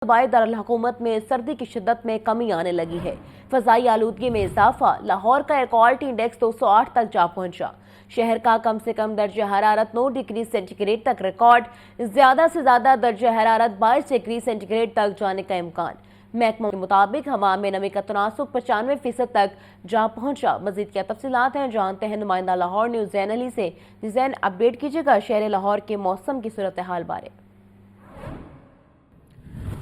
सूबाई दारुल-हुकूमत में सर्दी की शिद्दत में कमी आने लगी है। फ़ज़ाई आलूदगी में इजाफा, लाहौर का एयर क्वालिटी इंडेक्स 208 तक जा पहुंचा। शहर का कम से कम दर्जा हरारत 9 डिग्री सेंटीग्रेड तक रिकॉर्ड, ज़्यादा से ज़्यादा दर्जा हरारत 22 डिग्री सेंटीग्रेड तक जाने का इम्कान। महकमा के मुताबिक हवा में नमी का तनासुब 95% तक जा पहुंचा। मजीद क्या तफसीलात हैं, जानते हैं नुमाइंदा लाहौर न्यूज़ जैन अली से। जैन, अपडेट कीजिएगा शहर लाहौर के मौसम की सूरत हाल बारे।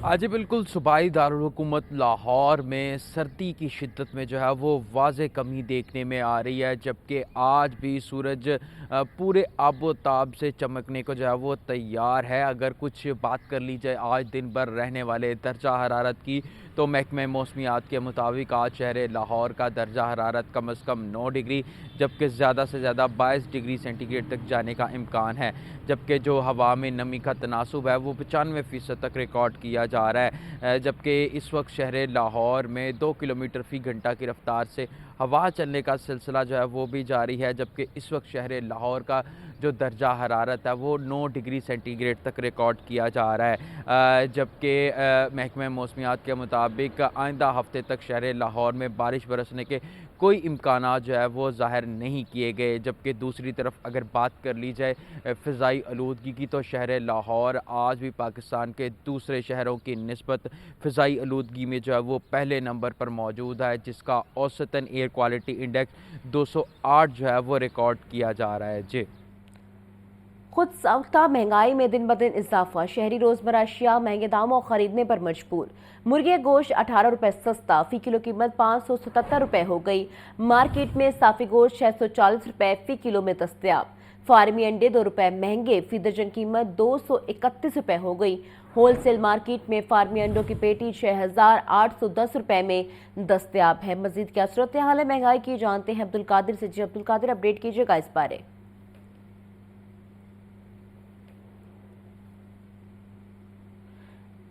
आज बिल्कुल सूबाई दारुल हुकूमत लाहौर में सर्दी की शिद्दत में जो है वो वाज़े कमी देखने में आ रही है, जबकि आज भी सूरज पूरे आबोताब से चमकने को जो है वो तैयार है। अगर कुछ बात कर ली जाए आज दिन भर रहने वाले दर्जा हरारत की, तो महकमे मौसमियात के मुताबिक आज शहर लाहौर का दर्जा हरारत कम अज़ कम 9 डिग्री जबकि ज़्यादा से ज़्यादा 22 डिग्री सेंटीग्रेड तक जाने का इम्कान है। जबकि जो हवा में नमी का तनासुब है वो 95% तक रिकॉर्ड किया जा रहा है। जबकि इस वक्त शहर लाहौर में 2 किलोमीटर फ़ी घंटा की रफ्तार से हवा चलने का सिलसिला जो है वो भी जारी है। जबकि इस वक्त शहर लाहौर का जो दर्जा हरारत है वो 9 डिग्री सेंटीग्रेड तक रिकॉर्ड किया जा रहा है। जबकि महकमे मौसमियात के मुताबिक आइंदा हफ्ते तक शहर लाहौर में बारिश बरसने के कोई इम्कानात जो है वो ज़ाहिर नहीं किए गए। जबकि दूसरी तरफ अगर बात कर ली जाए फ़िज़ाई आलूदगी की, तो शहर लाहौर आज भी पाकिस्तान के दूसरे शहरों की निस्बत फ़िज़ाई आलूदगी में जो है वो पहले नंबर पर मौजूद है, जिसका औसतन एयर क्वालिटी इंडेक्स 208 जो है वो रिकॉर्ड किया जा रहा है। जी, खुद साख्ता महंगाई में दिन ब दिन इजाफा, शहरी रोजमर्रा अशिया महंगे दामों खरीदने पर मजबूर। मुर्गे गोश्त 18 रुपए सस्ता, फी किलो कीमत 577 रुपए हो गई। मार्केट में साफी गोश्त 640 रुपए फी किलो में दस्तयाब। फार्मी अंडे 2 रुपए महंगे, फी दर्जन कीमत 231 रुपए हो गई। होलसेल मार्केट में फार्मी अंडों की पेटी 6810 रुपए में दस्तयाब है। मजीद क्या सूरत हाल है महंगाई की, जानते हैं अब्दुल कादिर से। जी अब्दुल कादिर, अपडेट कीजिएगा इस बारे।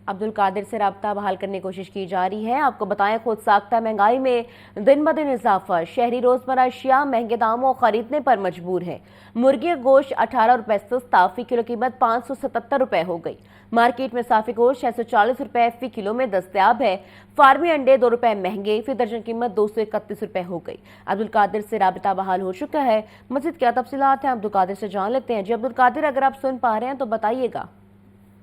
अब्दुल कादिर से राब्ता बहाल करने की कोशिश की जा रही है। आपको बताएं, खुद साख्ता महंगाई में दिन ब दिन इजाफा, शहरी रोजमर्रा अशिया महंगे दामों खरीदने पर मजबूर है। मुर्गी गोश्त 18 रुपए सस्ता, फी किलो कीमत 577 रुपए हो गई। मार्केट में साफी गोश्त 640 रुपए फी किलो में दस्तयाब है। फार्मी अंडे 2 रुपए महंगे, फी दर्जन कीमत 231 रुपए हो गई। अब्दुल कादिर से राब्ता बहाल हो चुका है। मजीद क्या तफसीलात हैं अब्दुल कादिर से जान लेते हैं। जी अब्दुल कादिर, अगर आप सुन पा रहे हैं तो बताइएगा।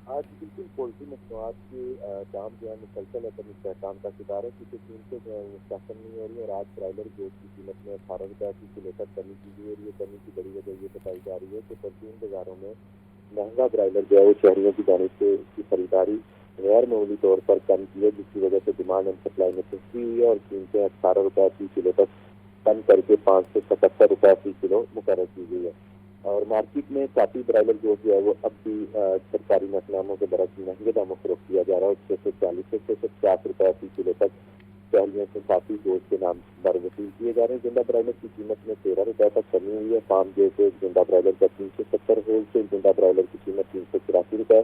आज बिल्कुल पोल्ट्री मसनूआत के दाम जो है मुसलसल अपनी पहचान का शिकार है, क्योंकि कीमतें जो है मुस्तकम नहीं हो रही है। और आज ब्रायलर गोश्त की कीमत में 18 रुपये फी किलो तक कमी की गई है। और ये कमी की बड़ी वजह ये बताई जा रही है कि परचून बाजारों में महंगा ब्रायलर जो है वो शहरियों की जानिब से इसकी खरीदारी गैर मामूली तौर पर कम की है, जिसकी वजह से डिमांड एंड सप्लाई में सस्ती हुई है। और कीमतें 18 रुपये फी किलो तक कम करके 577 रुपये फी किलो मुकर्रर की गई है। और मार्केट में काफी ब्रायलर गोश्त जो है वो अब भी सरकारी नकनामों के बरस महंगे दामों फरोख्त किया जा रहा है। 640 से 650 रुपये फी किलो तक शहरियों से काफी गोश्त के नाम पर वसूल किए जा रहे हैं। जिंदा ब्रायलर की कीमत में 13 रुपये तक कमी हुई है। फार्म गेट जिंदा ब्रायलर का 370, होलसेल जिंदा ब्रायलर की कीमत 384 रुपये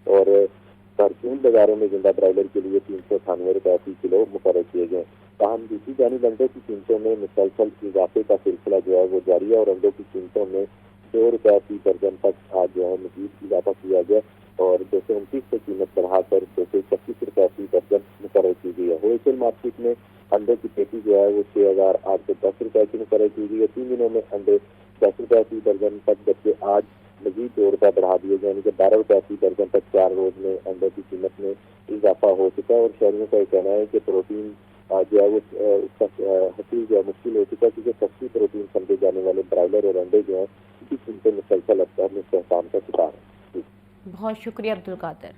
और परचून बाजारों में जिंदा ब्रायलर के लिए 398 रुपये फी किलो मुकर्रर किए गए। ताहम दूसरी जानिब अंडों की कीमतों में मुसलसल इजाफे का सिलसिला जो है वो जारी है। और अंडों की कीमतों में 2 रुपये फी दर्जन तक आज जो है मजीद इजाफा किया गया और 229 से कीमत बढ़ाकर 231 रुपये फी दर्जन मुकर्रर की गई है। होलसेल मार्केट में अंडों की पेटी जो है वो 6810 रुपये की मुकर्रर की गई है। 3 दिनों में अंडे 10 रुपये फी दर्जन तक, जबकि आज मजीद 2 रुपये बढ़ा दिए गए, यानी कि 12 रुपये फी दर्जन तक 4 रोज में अंडों की कीमत में इजाफा हो चुका है। और शहरियों का यह कहना है कि प्रोटीन जो है वो उसका हासिल जो है मुश्किल हो चुका है, क्योंकि सस्ती प्रोटीन समझे जाने वाले ब्रायलर और अंडे जो है की कीमतें मुसलसल अपने पहचान का शिकार है। बहुत शुक्रिया अब्दुल कादिर।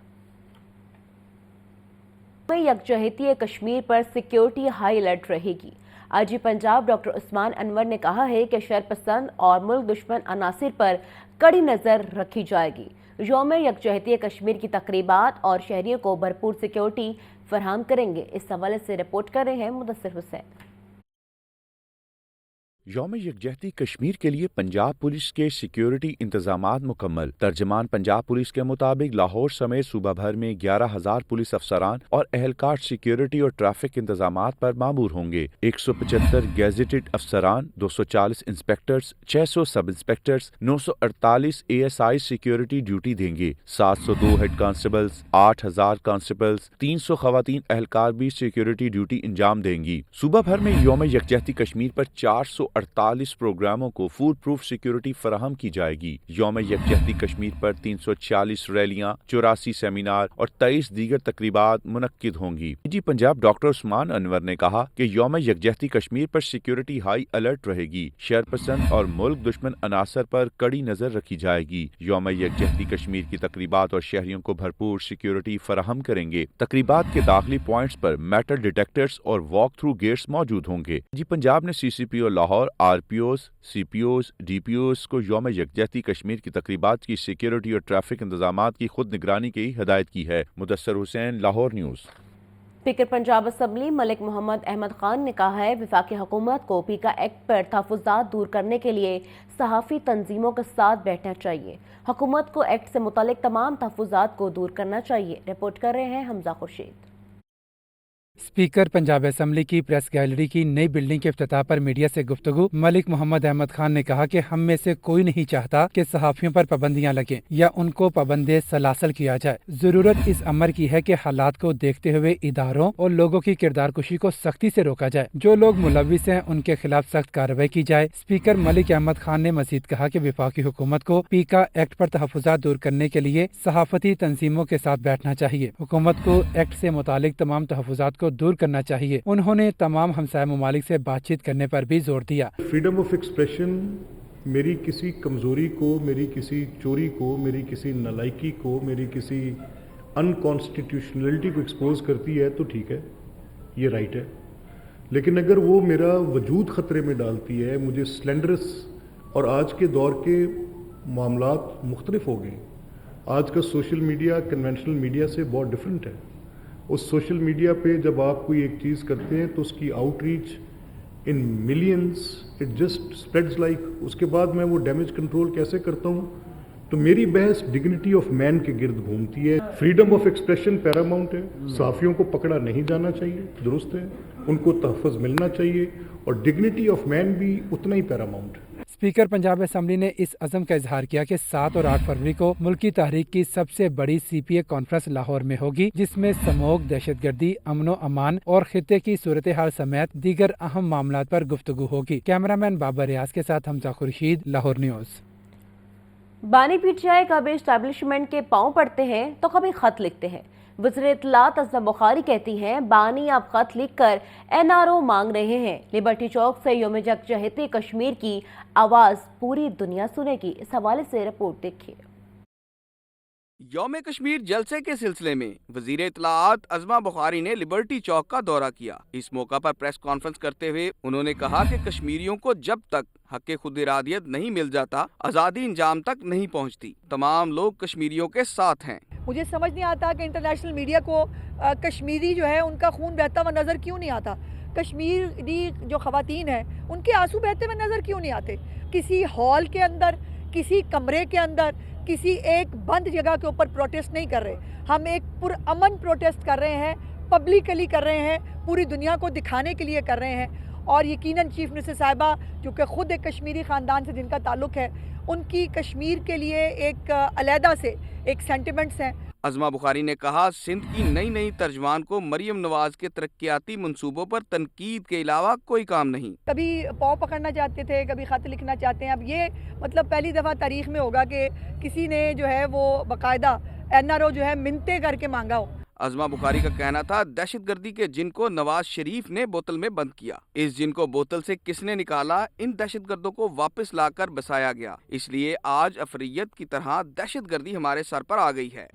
यकजहती कश्मीर पर सिक्योरिटी हाई अलर्ट रहेगी। आईजी पंजाब डॉक्टर उस्मान अनवर ने कहा है कि शरपसंद और मुल्क दुश्मन अनासिर पर कड़ी नजर रखी जाएगी। यौम यकजहती कश्मीर की तकरीबात और शहरियों को भरपूर सिक्योरिटी फराहम करेंगे। इस हवाले से रिपोर्ट कर रहे हैं मुदस्सिर हुसैन। یوم یکجہتی کشمیر کے لیے پنجاب پولیس کے سیکیورٹی انتظامات مکمل۔ ترجمان پنجاب پولیس کے مطابق لاہور سمیت صوبہ بھر میں 11,000 پولیس افسران اور اہلکار سیکیورٹی اور ٹریفک انتظامات پر مامور ہوں گے۔ 175 گیزیٹڈ افسران، 240 انسپیکٹرز، 600 سب انسپیکٹرز، 948 ASI سیکیورٹی ڈیوٹی دیں گے۔ 702 ہیڈ کانسٹیبلز، 8,000 کانسٹیبلز، 300 خواتین اہلکار بھی سیکیورٹی ڈیوٹی انجام دیں گی۔ صوبہ بھر میں یوم یکجہتی کشمیر پر 448 پروگراموں کو فول پروف سیکیورٹی فراہم کی جائے گی۔ یوم یکجہتی کشمیر پر 346 ریلیاں، 84 سیمینار اور 23 دیگر تقریبات منعقد ہوں گی۔ جی پنجاب ڈاکٹر عثمان انور نے کہا کہ یوم یکجہتی کشمیر پر سیکیورٹی ہائی الرٹ رہے گی، شر پسند اور ملک دشمن عناصر پر کڑی نظر رکھی جائے گی۔ یوم یکجہتی کشمیر کی تقریبات اور شہریوں کو بھرپور سیکیورٹی فراہم کریں گے۔ تقریبات کے داخلی پوائنٹس پر میٹل ڈیٹیکٹرز اور واک تھرو گیٹس موجود ہوں گے۔ جی پنجاب نے CCPO Lahore, RPOs، CPOs، DPOs کو یوم یکجہتی کشمیر کی تقریبات کی سیکیورٹی اور ٹریفک انتظامات کی خود نگرانی کی ہدایت کی ہے۔ Mudassar Hussain, Lahore news. Speaker Punjab assembly Malik Muhammad Ahmed Khan نے کہا ہے وفاقی حکومت کو پیکا ایکٹ پر تحفظات دور کرنے کے لیے صحافی تنظیموں کے ساتھ بیٹھنا چاہیے۔ حکومت کو ایکٹ سے متعلق تمام تحفظات کو دور کرنا چاہیے۔ رپورٹ کر رہے ہیں حمزہ خورشید۔ اسپیکر پنجاب اسمبلی کی پریس گیلری کی نئی بلڈنگ کے افتتاح پر میڈیا سے گفتگو ملک محمد احمد خان نے کہا کہ ہم میں سے کوئی نہیں چاہتا کہ صحافیوں پر پابندیاں لگیں یا ان کو پابند سلاسل کیا جائے۔ ضرورت اس امر کی ہے کہ حالات کو دیکھتے ہوئے اداروں اور لوگوں کی کردار کشی کو سختی سے روکا جائے۔ جو لوگ ملوث ہیں ان کے خلاف سخت کارروائی کی جائے۔ اسپیکر ملک احمد خان نے مزید کہا کہ وفاقی حکومت کو پیکا ایکٹ پر تحفظات دور کرنے کے لیے صحافتی تنظیموں کے ساتھ بیٹھنا چاہیے۔ حکومت کو ایکٹ سے متعلق تمام تحفظات کو دور کرنا چاہیے۔ انہوں نے تمام ہمسائے ممالک سے بات چیت کرنے پر بھی زور دیا۔ فریڈم آف ایکسپریشن میری کسی کمزوری کو، میری کسی چوری کو، میری کسی نالائکی کو، میری کسی انکانسٹیٹیوشنلٹی کو ایکسپوز کرتی ہے تو ٹھیک ہے، یہ رائٹ ہے، لیکن اگر وہ میرا وجود خطرے میں ڈالتی ہے، مجھے سلینڈرس، اور آج کے دور کے معاملات مختلف ہو گئے۔ آج کا سوشل میڈیا کنونشنل میڈیا سے بہت ڈفرینٹ ہے۔ اس سوشل میڈیا پہ جب آپ کوئی ایک چیز کرتے ہیں تو اس کی outreach in millions, it just spreads like, اس کے بعد میں وہ ڈیمیج کنٹرول کیسے کرتا ہوں؟ تو میری بحث ڈگنیٹی آف مین کے گرد گھومتی ہے۔ فریڈم آف ایکسپریشن پیراماؤنٹ ہے، صحافیوں کو پکڑا نہیں جانا چاہیے، درست ہے، ان کو تحفظ ملنا چاہیے، اور ڈگنیٹی آف مین بھی اتنا ہی پیراماؤنٹ ہے۔ اسپیکر پنجاب اسمبلی نے اس عزم کا اظہار کیا کہ 7 اور 8 فروری کو ملکی تحریک کی سب سے بڑی CPA کانفرنس لاہور میں ہوگی، جس میں سموگ، دہشت گردی، امن و امان اور خطے کی صورتحال سمیت دیگر اہم معاملات پر گفتگو ہوگی۔ کیمرامین بابر ریاض کے ساتھ حمزہ خورشید، لاہور نیوز۔ بانی PTI کبھی اسٹیبلشمنٹ کے پاؤں پڑتے ہیں تو کبھی خط لکھتے ہیں۔ وزیر اطلاعات ازما بخاری کہتی ہیں بانی اب خط لکھ کر NRO مانگ رہے ہیں۔ لبرٹی چوک سے یوم یکجہتی کشمیر کی آواز پوری دنیا سنے گی۔ اس حوالے سے رپورٹ دیکھیے۔ یوم کشمیر جلسے کے سلسلے میں وزیر اطلاعات ازما بخاری نے لبرٹی چوک کا دورہ کیا۔ اس موقع پر پریس کانفرنس کرتے ہوئے انہوں نے کہا کہ کشمیریوں کو جب تک حق خود ارادیت نہیں مل جاتا، آزادی انجام تک نہیں پہنچتی۔ تمام لوگ کشمیریوں کے ساتھ ہیں۔ مجھے سمجھ نہیں آتا کہ انٹرنیشنل میڈیا کو کشمیری جو ہے ان کا خون بہتا ہوا نظر کیوں نہیں آتا، کشمیری جو خواتین ہیں ان کے آنسو بہتے ہوئے نظر کیوں نہیں آتے۔ کسی ہال کے اندر، کسی کمرے کے اندر، کسی ایک بند جگہ کے اوپر پروٹیسٹ نہیں کر رہے، ہم ایک پرامن پروٹیسٹ کر رہے ہیں، پبلکلی کر رہے ہیں، پوری دنیا کو دکھانے کے لیے کر رہے ہیں۔ اور یقیناً چیف منسٹر صاحبہ جو کہ خود ایک کشمیری خاندان سے جن کا تعلق ہے، ان کی کشمیر کے لیے ایک علیحدہ سے ایک سینٹیمنٹس ہیں۔ ازما بخاری نے کہا سندھ کی نئی ترجمان کو مریم نواز کے ترقیاتی منصوبوں پر تنقید کے علاوہ کوئی کام نہیں۔ کبھی پاؤں پکڑنا چاہتے تھے، کبھی خط لکھنا چاہتے ہیں۔ اب یہ مطلب پہلی دفعہ تاریخ میں ہوگا کہ کسی نے جو ہے وہ باقاعدہ NRO جو ہے منتیں کر کے مانگا ہو۔ ازما بخاری کا کہنا تھا دہشت گردی کے جن کو نواز شریف نے بوتل میں بند کیا، اس جن کو بوتل سے کس نے نکالا، ان دہشت گردوں کو واپس لا کر بسایا گیا، اس لیے آج افریت کی طرح دہشت گردی ہمارے سر پر آ گئی ہے۔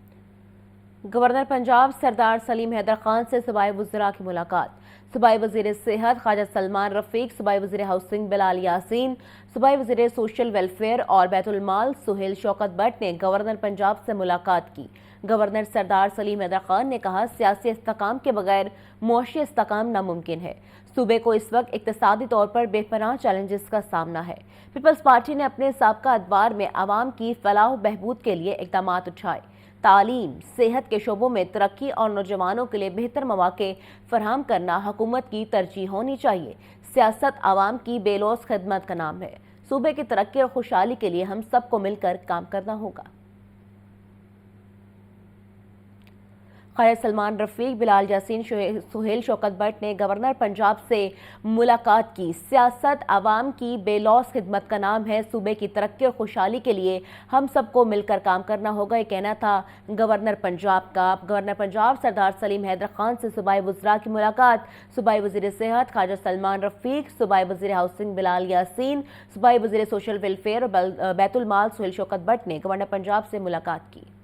गवर्नर पंजाब सरदार सलीम हैदर खान से सूबाई वज़रा की मुलाकात। सूबाई वज़ीर सेहत ख्वाजा सलमान रफ़ीक, सूबाई वज़ीर हाउसिंग बिलाल यासीन, सूबाई वज़ीर सोशल वेलफेयर और बैतुल माल सुहेल शौकत भट्ट ने गवर्नर पंजाब से मुलाकात की। गवर्नर सरदार सलीम हैदर खान ने कहा, सियासी इस्तेकाम के बगैर मुआशी इस्तेकाम नामुमकिन है। सूबे को इस वक्त इक्तिसादी तौर पर बेपनाह चैलेंजेस का सामना है। पीपल्स पार्टी ने अपने साबका अदवार में आवाम की फलाह बहबूद के लिए इक़दाम उठाए। तालीम, सेहत के शोबों में तरक्की और नौजवानों के लिए बेहतर मौके फराहम करना हुकूमत की तरजीह होनी चाहिए। सियासत आवाम की बेलौस खिदमत का नाम है। सूबे की तरक्की और खुशहाली के लिए हम सबको मिलकर काम करना होगा। ख्वाजा सलमान रफ़ीक, बिलाल यासीन, सुहेल शौकत भट्ट ने गवर्नर पंजाब से मुलाकात की। सियासत आवाम की बेलौस खिदमत का नाम है। सूबे की तरक्की और खुशहाली के लिए हम सबको मिलकर काम करना होगा, ये कहना था गवर्नर पंजाब का। गवर्नर पंजाब सरदार सलीम हैदर खान से सूबाई वज़रा की मुलाकात। सूबाई वज़ीर सेहत ख्वाजा सलमान रफ़ीक, सूबाई वज़ीर हाउसिंग बिलाल यासीन, सूबाई वज़ीर सोशल वेलफेयर और बैतुल माल सुहेल शौकत भट्ट ने गवर्नर पंजाब से मुलाकात की।